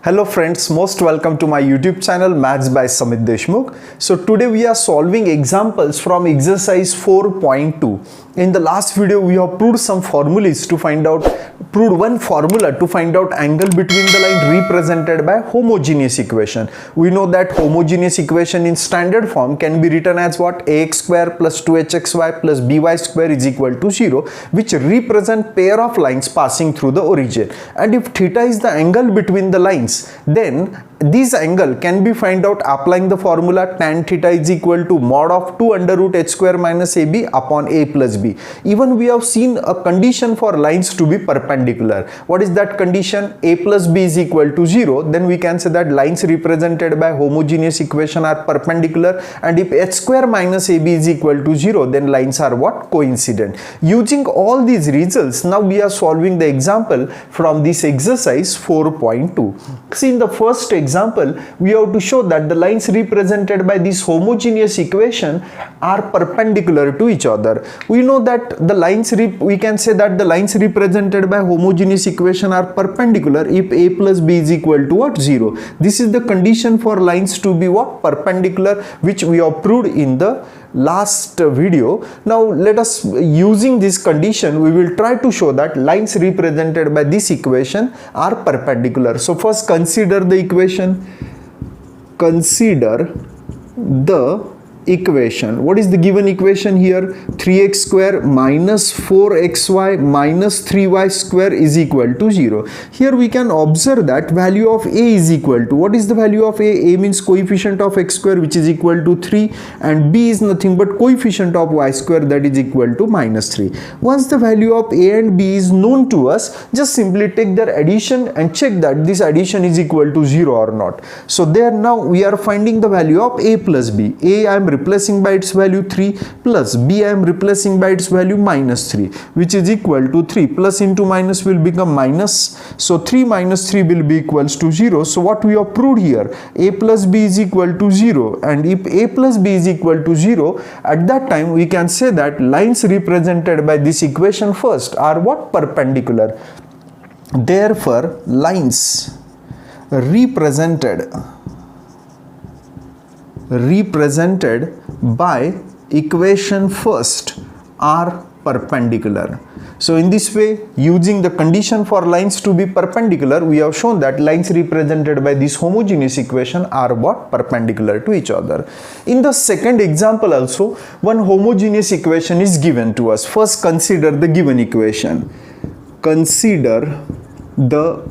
Hello friends, most welcome to my YouTube channel Maths by Samit Deshmukh. So today we are solving examples from exercise 4.2. In the last video we have proved one formula to find out angle between the line represented by homogeneous equation. We know that homogeneous equation in standard form can be written as what? Ax square plus 2hxy plus by square is equal to 0, which represent pair of lines passing through the origin. And if theta is the angle between the lines, then this angle can be found out applying the formula tan theta is equal to mod of 2 under root h square minus ab upon a plus b. Even we have seen a condition for lines to be perpendicular. What is that condition? A plus b is equal to 0. Then we can say that lines represented by homogeneous equation are perpendicular, and if h square minus ab is equal to 0, then lines are what? Coincident. Using all these results, now we are solving the example from this exercise 4.2. See, in the first example, we have to show that the lines represented by this homogeneous equation are perpendicular to each other. We know that the lines represented by homogeneous equation are perpendicular if a plus b is equal to what? 0. This is the condition for lines to be what? Perpendicular, which we have proved in the last video. Now let us, using this condition, we will try to show that lines represented by this equation are perpendicular. So first consider the equation. Consider the equation. What is the given equation here? 3x square minus 4xy minus 3y square is equal to 0. Here we can observe that value of a is equal to, what is the value of a? A means coefficient of x square, which is equal to 3, and b is nothing but coefficient of y square, that is equal to minus 3. Once the value of a and b is known to us, just simply take their addition and check that this addition is equal to 0 or not. So there now we are finding the value of a plus b. A I am replacing by its value 3, plus b I am replacing by its value minus 3, which is equal to 3. Plus into minus will become minus. So 3 minus 3 will be equals to 0. So what we have proved here? A plus b is equal to 0. And if a plus b is equal to 0, at that time we can say that lines represented by this equation first are what? Perpendicular. Therefore lines represented by equation first are perpendicular. So in this way, using the condition for lines to be perpendicular, we have shown that lines represented by this homogeneous equation are what? Perpendicular to each other. In the second example also, one homogeneous equation is given to us. First consider the given equation. Consider the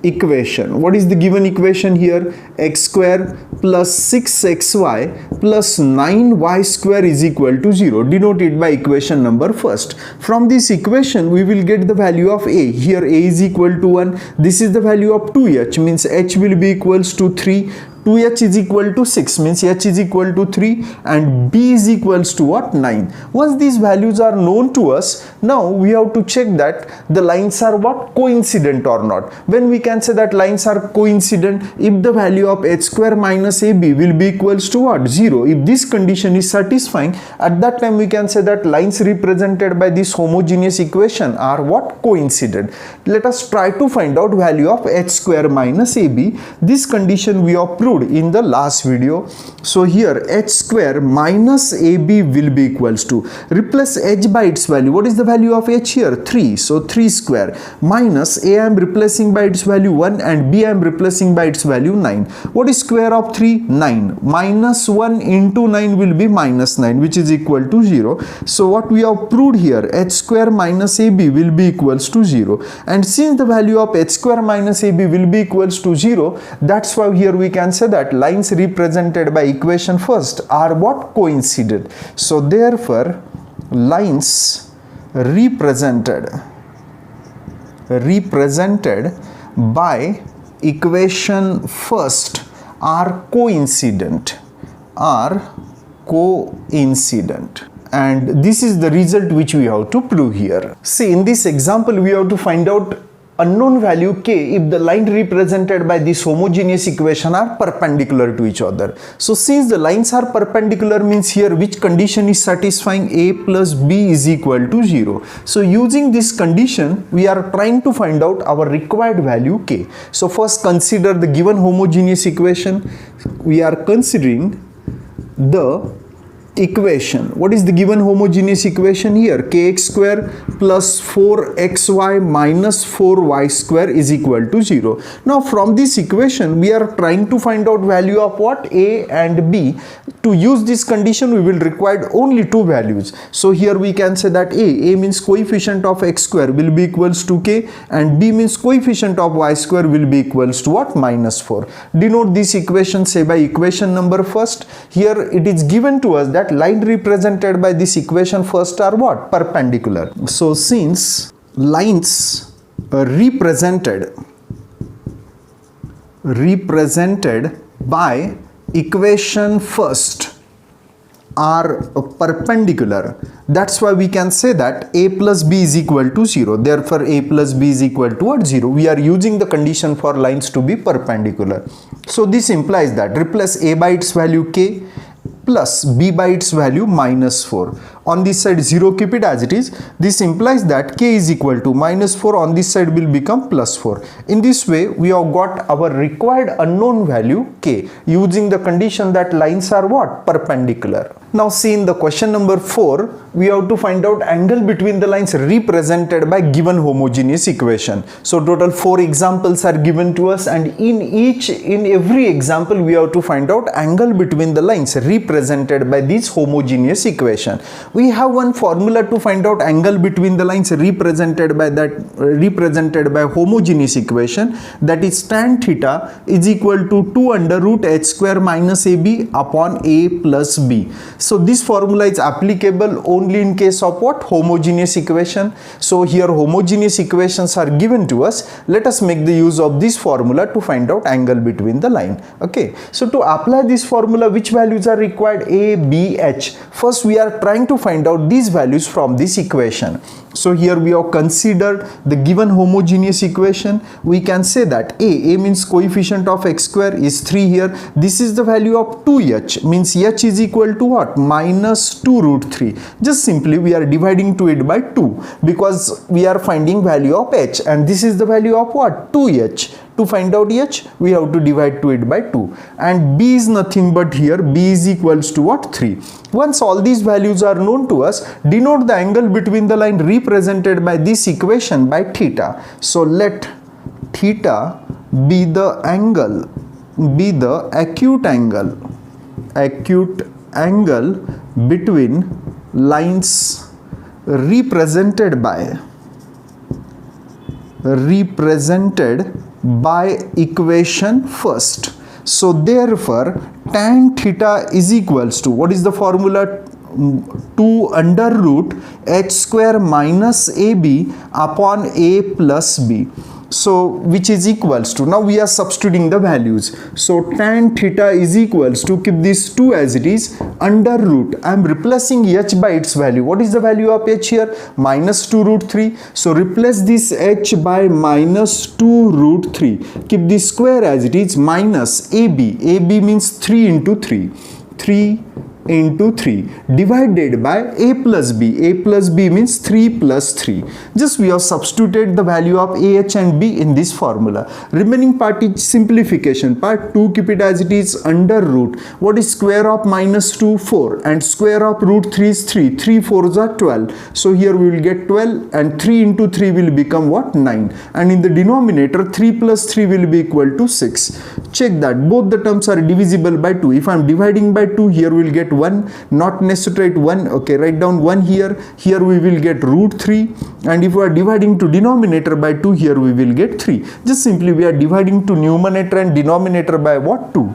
equation. What is the given equation here? X square plus 6xy plus 9y square is equal to 0, denoted by equation number first. From this equation we will get the value of a. Here a is equal to 1. This is the value of 2h, means h will be equals to 3. 2h is equal to 6, means h is equal to 3, and b is equals to what? 9. Once these values are known to us, now we have to check that the lines are what? Coincident or not. When we can say that lines are coincident, if the value of h square minus ab will be equals to what? 0. If this condition is satisfying, at that time we can say that lines represented by this homogeneous equation are what? Coincident. Let us try to find out value of h square minus ab. This condition we have proved in the last video. So here h square minus ab will be equals to, replace h by its value. What is the value of h here? 3. So 3 square minus a I am replacing by its value 1 and b I am replacing by its value 9. What is square of 3? 9. Minus 1 into 9 will be minus 9, which is equal to 0. So what we have proved here, h square minus ab will be equals to 0. And since the value of h square minus ab will be equals to 0, that's why here we can say that lines represented by equation first are what? Coincident. So therefore lines represented by equation first are coincident, and this is the result which we have to prove here. See, in this example we have to find out unknown value k if the line represented by this homogeneous equation are perpendicular to each other. So since the lines are perpendicular, means here which condition is satisfying? A plus b is equal to 0. So using this condition, we are trying to find out our required value k. So first consider the given homogeneous equation. We are considering the equation. What is the given homogeneous equation here? Kx square plus 4xy minus 4y square is equal to 0. Now from this equation, we are trying to find out value of what? A and b. To use this condition, we will require only two values. So here we can say that a means coefficient of x square will be equals to k, and b means coefficient of y square will be equals to what? Minus 4. Denote this equation, say by equation number first. Here it is given to us that line represented by this equation first are what? Perpendicular. So since lines represented by equation first are perpendicular, that's why we can say that a plus b is equal to 0. Therefore a plus b is equal to what? 0. We are using the condition for lines to be perpendicular. So this implies that replace a by its value k plus b by its value minus 4. On this side 0, keep it as it is. This implies that k is equal to minus 4. On this side will become plus 4. In this way, we have got our required unknown value k using the condition that lines are what? Perpendicular. Now see in the question number 4, we have to find out angle between the lines represented by given homogeneous equation. So total 4 examples are given to us, and in every example we have to find out angle between the lines represented by this homogeneous equation. We have one formula to find out angle between the lines represented by homogeneous equation, that is tan theta is equal to 2 under root h square minus ab upon a plus b. So this formula is applicable only in case of what? Homogeneous equation. So here homogeneous equations are given to us. Let us make the use of this formula to find out angle between the line. Okay, so to apply this formula, which values are required? A, b, h. First we are trying to find out these values from this equation. So here we have considered the given homogeneous equation. We can say that a means coefficient of x square is 3 here. This is the value of 2h, means h is equal to what? Minus 2 root 3. Just simply we are dividing to it by 2 because we are finding value of h, and this is the value of what? 2h. To find out h, we have to divide to it by 2, and b is nothing but here b is equals to what? 3. Once all these values are known to us, denote the angle between the line represented by this equation by theta. So let theta be the angle, be the acute angle between lines represented by equation first. So therefore tan theta is equals to, what is the formula? 2 under root h square minus ab upon a plus b. So which is equals to, now we are substituting the values. So tan theta is equals to, keep this 2 as it is, under root, I am replacing h by its value. What is the value of h here? Minus 2 root 3. So replace this h by minus 2 root 3. Keep this square as it is, minus ab. ab means 3 into 3. 3 into 3 divided by a plus b. a plus b means 3 plus 3. Just we have substituted the value of a, h and b in this formula. Remaining part is simplification part. 2, keep it as it is, under root. What is square of minus 2? 4, and square of root 3 is 3. 3 4s are 12. So here we will get 12, and 3 into 3 will become what? 9. And in the denominator 3 plus 3 will be equal to 6. Check that both the terms are divisible by 2. If I am dividing by 2, here we will get 1, not necessary 1. Okay, write down 1 here. Here we will get root 3, and if we are dividing to denominator by 2, here we will get 3. Just simply we are dividing to numerator and denominator by what? 2.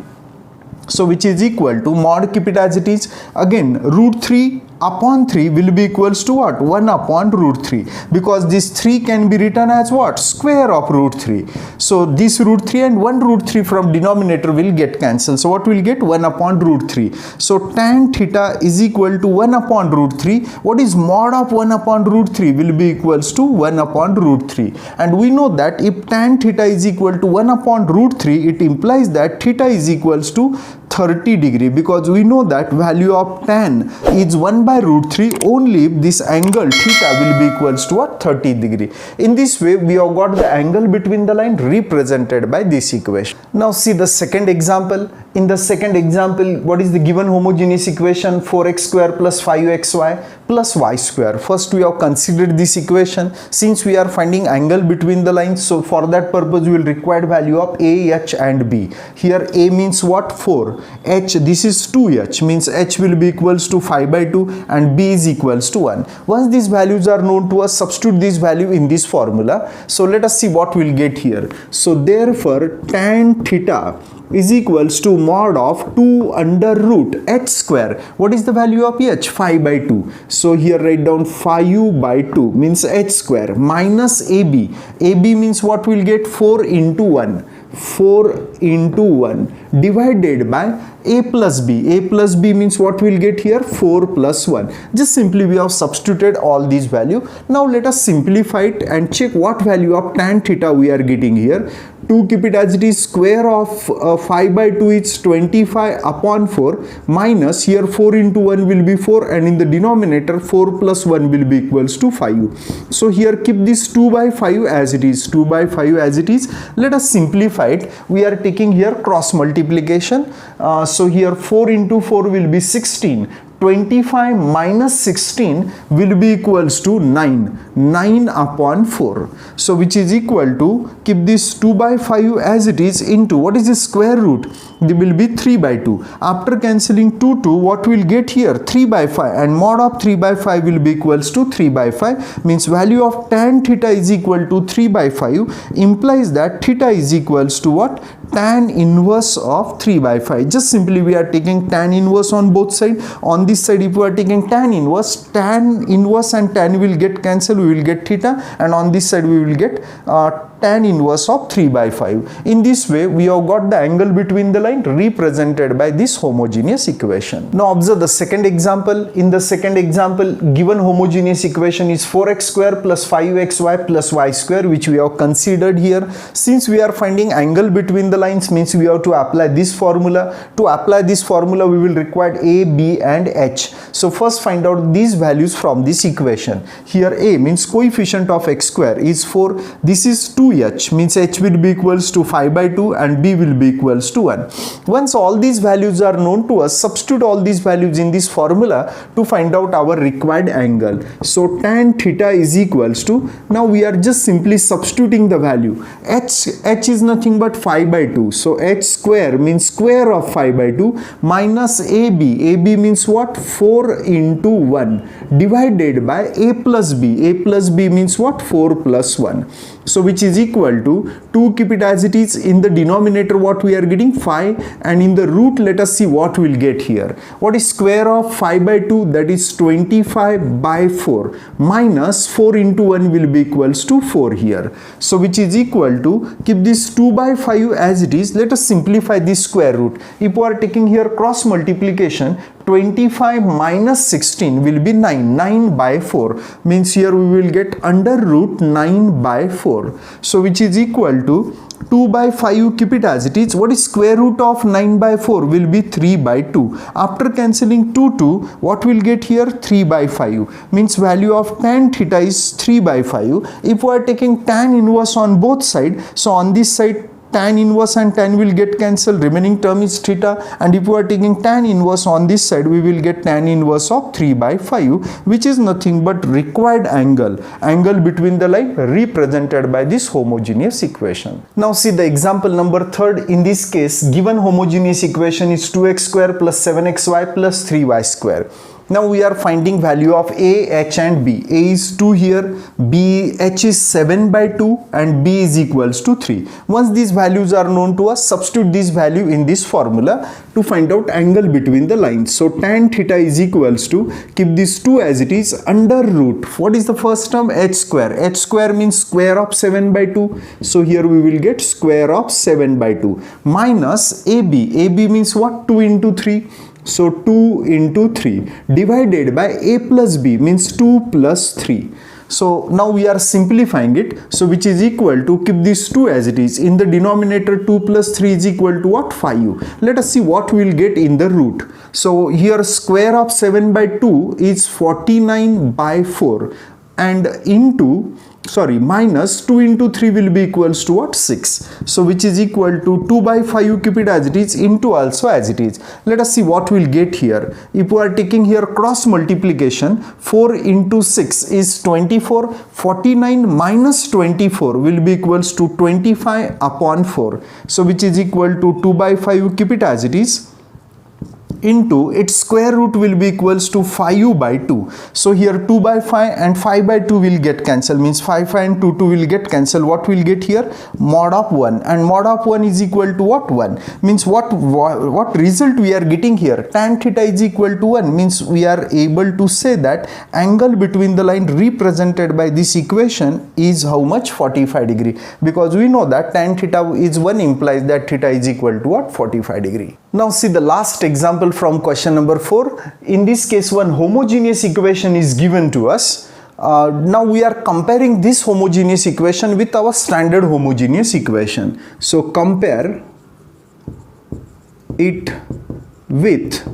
So which is equal to, mod, keep it as it is, again root 3 upon 3 will be equals to what? 1 upon root 3, because this 3 can be written as what? Square of root 3. So this root 3 and 1 root 3 from denominator will get cancelled. So what will get? 1 upon root 3. So tan theta is equal to 1 upon root 3. What is mod of 1 upon root 3? Will be equals to 1 upon root 3. And we know that if tan theta is equal to 1 upon root 3, it implies that theta is equals to 30 degree, because we know that value of tan is 1 by root 3 only if this angle theta will be equals to what? 30 degree. In this way we have got the angle between the line represented by this equation. Now see the second example. In the second example, what is the given homogeneous equation? 4x square plus 5xy plus y square. First we have considered this equation. Since we are finding angle between the lines, so for that purpose we will require value of a, h and b. Here a means what? 4. H, this is 2h, means h will be equals to 5 by 2 and b is equals to 1. Once these values are known to us, substitute this value in this formula. So let us see what we'll get here. So therefore tan theta is equals to mod of 2 under root h square. What is the value of h? 5 by 2. So here write down 5 by 2 means h square minus ab. ab means what we'll get? 4 into 1. 4 into 1 divided by a plus b. A plus b means what we'll get here? 4 plus 1. Just simply we have substituted all these value. Now let us simplify it and check what value of tan theta we are getting here. 2, keep it as it is, square of 5 by 2 is 25 upon 4 minus here 4 into 1 will be 4, and in the denominator 4 plus 1 will be equals to 5. So here keep this 2 by 5 as it is. 2 by 5 as it is. Let us simplify it. We are taking here cross multiplication. So here 4 into 4 will be 16. 25 minus 16 will be equals to 9. 9 upon 4. So which is equal to, keep this 2 by 5 as it is, into what is the square root? It will be 3 by 2. After cancelling 2, what will get here? 3 by 5, and mod of 3 by 5 will be equals to 3 by 5, means value of tan theta is equal to 3 by 5, implies that theta is equals to what? Tan inverse of 3 by 5. Just simply we are taking tan inverse on both sides. On this side if we are taking tan inverse and tan will get cancelled, we will get theta, and on this side we will get tan inverse of 3 by 5. In this way we have got the angle between the line represented by this homogeneous equation. Now observe the second example. In the second example, given homogeneous equation is 4x square plus 5xy plus y square, which we have considered here. Since we are finding angle between the lines, means we have to apply this formula. To apply this formula we will require a, b and h. So first find out these values from this equation. Here a means coefficient of x square is 4. This is 2h, means h will be equals to 5 by 2 and b will be equals to 1. Once all these values are known to us, substitute all these values in this formula to find out our required angle. So tan theta is equals to, now we are just simply substituting the value. H is nothing but 5 by 2. So h square means square of 5 by 2 minus ab. ab means what? 4 into 1 divided by a plus b. A plus b means what? 4 plus 1. So which is equal to 2, keep it as it is. In the denominator what we are getting? 5, and in the root let us see what we will get here. What is square of 5 by 2? That is 25 by 4 minus 4 into 1 will be equals to 4 here. So which is equal to, keep this 2 by 5 as it is. Let us simplify this square root. If we are taking here cross multiplication, 25 minus 16 will be 9. 9 by 4 means here we will get under root 9 by 4. So which is equal to 2 by 5, keep it as it is. What is square root of 9 by 4? Will be 3 by 2. After cancelling 2, what will get here? 3 by 5. Means value of tan theta is 3 by 5. If we are taking tan inverse on both sides, so on this side tan inverse and tan will get cancelled, remaining term is theta, and if we are taking tan inverse on this side, we will get tan inverse of 3 by 5, which is nothing but required angle between the line represented by this homogeneous equation. Now see the example number 3rd. In this case, given homogeneous equation is 2x square plus 7xy plus 3y square. Now we are finding value of A, H and B. A is 2 here, B, H is 7 by 2 and B is equals to 3. Once these values are known to us, substitute this value in this formula to find out angle between the lines. So tan theta is equals to, keep these 2 as it is, under root. What is the first term? H square. H square means square of 7 by 2. So here we will get square of 7 by 2 minus AB. AB means what? 2 into 3. So 2 into 3 divided by A plus B means 2 plus 3. So now we are simplifying it. So which is equal to, keep these 2 as it is. In the denominator 2 plus 3 is equal to what? 5. Let us see what we will get in the root. So here square of 7 by 2 is 49 by 4 and into, sorry, minus 2 into 3 will be equals to what? 6. So which is equal to 2 by 5, keep it as it is, into also as it is. Let us see what we'll get here. If we are taking here cross multiplication, 4 into 6 is 24. 49 minus 24 will be equals to 25 upon 4. So which is equal to 2 by 5, keep it as it is, into its square root will be equals to 5 by 2. So here 2 by 5 and 5 by 2 will get cancelled, means 5 and 2 will get cancelled. What will get here? Mod of 1, and mod of 1 is equal to what? 1. Means what result we are getting here? Tan theta is equal to 1, means we are able to say that angle between the line represented by this equation is how much? 45 degree, because we know that tan theta is 1 implies that theta is equal to what? 45 degree. Now see the last example from question number 4. In this case, one homogeneous equation is given to us. Now we are comparing this homogeneous equation with our standard homogeneous equation. So compare it with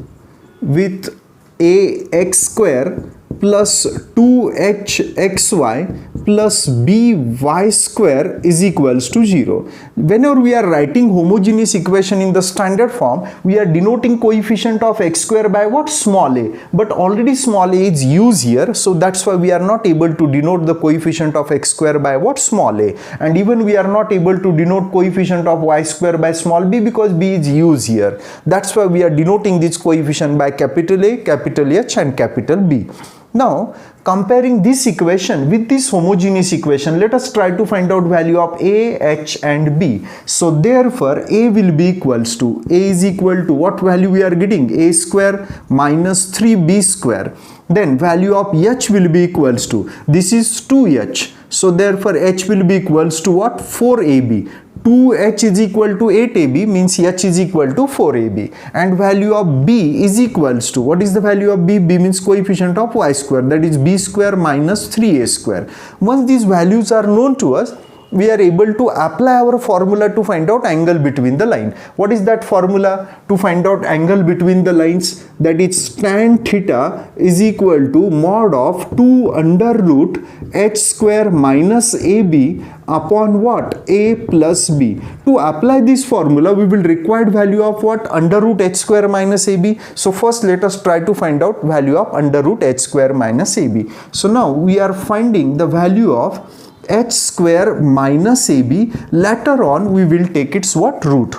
ax square plus 2hxy plus by square is equals to 0. Whenever we are writing homogeneous equation in the standard form, we are denoting coefficient of x square by what? Small a. But already small a is used here, so that's why we are not able to denote the coefficient of x square by what? Small a. And even we are not able to denote coefficient of y square by small b because b is used here. That's why we are denoting this coefficient by capital A, capital H and capital B. Now, comparing this equation with this homogeneous equation, let us try to find out value of A, H and B. So therefore, A will be equals to, A is equal to what value we are getting? A square minus 3B square. Then value of H will be equals to, this is 2H. So therefore, H will be equals to what? 4AB. 2H is equal to 8AB, means H is equal to 4AB, and value of B is equals to, what is the value of B? B means coefficient of y square, that is B square minus 3A square. Once these values are known to us, we are able to apply our formula to find out angle between the line. What is that formula to find out angle between the lines? That is tan theta is equal to mod of 2 under root h square minus AB upon what? A plus B. To apply this formula, we will require value of what? Under root h square minus AB. So first let us try to find out value of under root h square minus AB. So now we are finding the value of h square minus AB. Later on we will take its what? Root.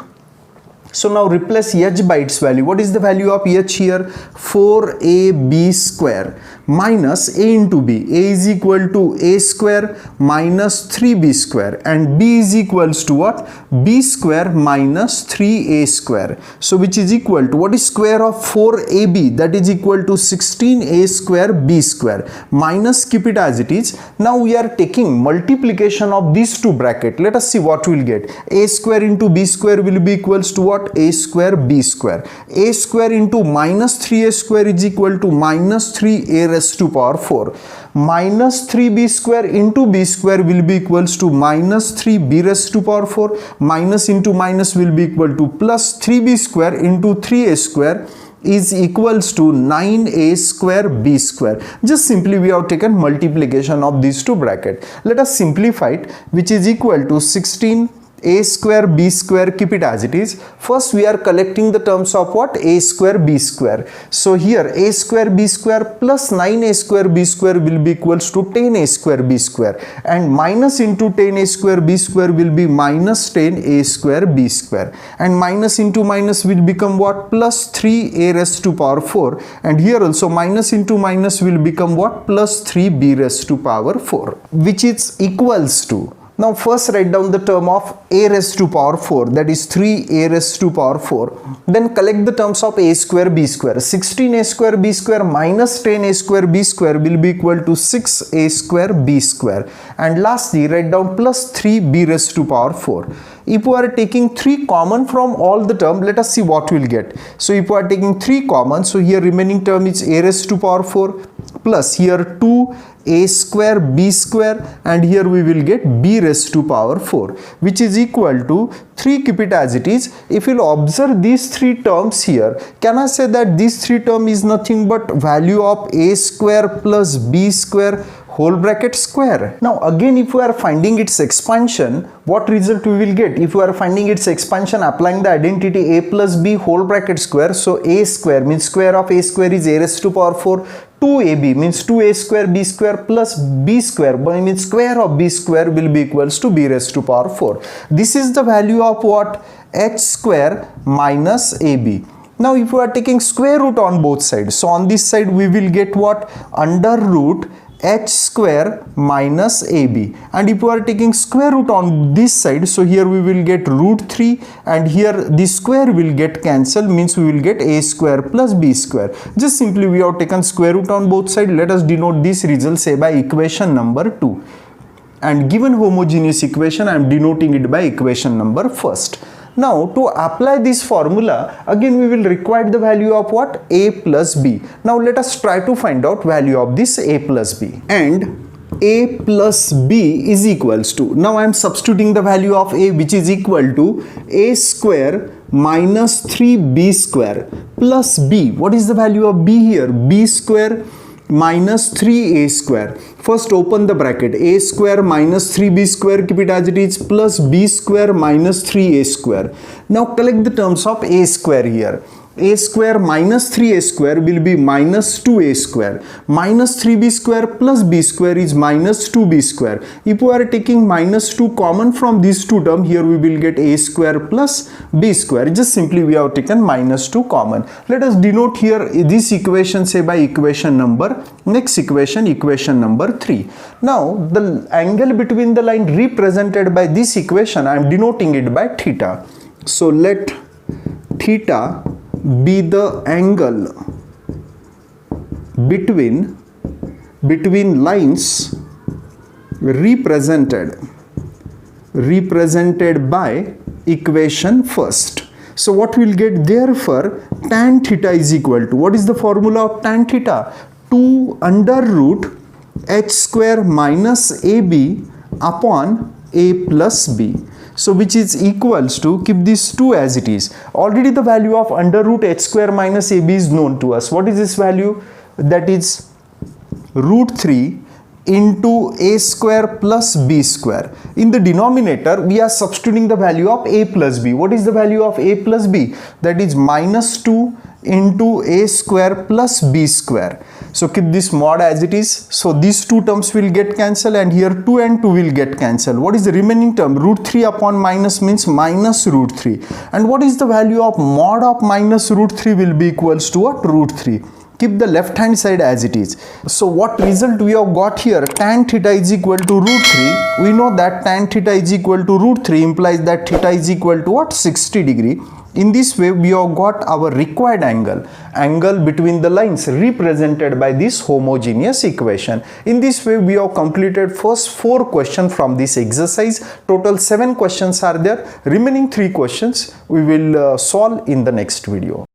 So now replace h by its value. What is the value of h here? 4ab square minus a into b. A is equal to a square minus 3b square, and b is equals to what? B square minus 3a square. So which is equal to, what is square of 4ab? That is equal to 16a square b square, minus, keep it as it is. Now we are taking multiplication of these two brackets. Let us see what we will get. A square into b square will be equals to what? A square b square. A square into minus 3a square is equal to minus 3a raised to power 4. Minus 3b square into b square will be equals to minus 3b raised to power 4. Minus into minus will be equal to plus 3b square into 3a square is equals to 9a square b square. Just simply we have taken multiplication of these two brackets. Let us simplify it, which is equal to 16 a square b square, keep it as it is. First we are collecting the terms of what? A square b square. So here a square b square plus 9a square b square will be equals to 10a square b square, and minus into 10a square b square will be minus 10a square b square, and minus into minus will become what? Plus 3a raised to power 4, and here also minus into minus will become what? Plus 3b raised to power 4, which is equals to, now first write down the term of a raised to power 4, that is 3a raised to power 4. Then collect the terms of a square b square. 16a square b square minus 10a square b square will be equal to 6a square b square. And lastly write down plus 3b raised to power 4. If we are taking 3 common from all the term, let us see what we will get. So if we are taking 3 common, so here remaining term is a raised to power 4 plus here 2a square b square, and here we will get b raised to power 4, which is equal to 3, keep it as it is. If you observe these 3 terms here, can I say that this 3 term is nothing but value of a square plus b square whole bracket square. Now again, if we are finding its expansion, what result we will get? If we are finding its expansion applying the identity a plus b whole bracket square, so a square means square of a square is a raised to power 4, 2ab means 2a square b square plus b square means square of b square will be equals to b raised to power 4. This is the value of what? H square minus ab. Now if we are taking square root on both sides, so on this side we will get what? Under root h square minus ab, and if we are taking square root on this side, so here we will get root 3, and here this square will get cancelled, means we will get a square plus b square. Just simply we have taken square root on both sides. Let us denote this result say by equation number 2, and given homogeneous equation I am denoting it by equation number first. Now to apply this formula, again we will require the value of what? A plus b. Now let us try to find out value of this a plus b. And a plus b is equals to, now I am substituting the value of a, which is equal to a square minus 3b square plus b. What is the value of b here? B square minus 3a square. First open the bracket, a square minus 3b square, keep it as it is, plus b square minus 3a square. Now collect the terms of a square here. A square minus 3a square will be minus 2a square. Minus 3b square plus b square is minus 2b square. If we are taking minus 2 common from these two terms, here we will get a square plus b square. Just simply we have taken minus 2 common. Let us denote here this equation say by equation number, next equation, equation number 3. Now the angle between the line represented by this equation, I am denoting it by theta. So let theta be the angle between lines represented by equation first. So what we will get, therefore tan theta is equal to, what is the formula of tan theta? 2 under root h square minus ab upon a plus b. So which is equals to, keep this 2 as it is. Already the value of under root h square minus ab is known to us. What is this value? That is root 3 into a square plus b square. In the denominator we are substituting the value of a plus b. What is the value of a plus b? That is minus 2 into a square plus b square. So keep this mod as it is. So these two terms will get cancelled, and here 2 and 2 will get cancelled. What is the remaining term? Root 3 upon minus means minus root 3. And what is the value of mod of minus root 3 will be equals to what? Root 3. Keep the left hand side as it is. So what result we have got here? Tan theta is equal to root 3. We know that tan theta is equal to root 3 implies that theta is equal to what? 60 degree. In this way we have got our required angle between the lines represented by this homogeneous equation. In this way we have completed first 4 questions from this exercise. Total 7 questions are there. Remaining 3 questions we will solve in the next video.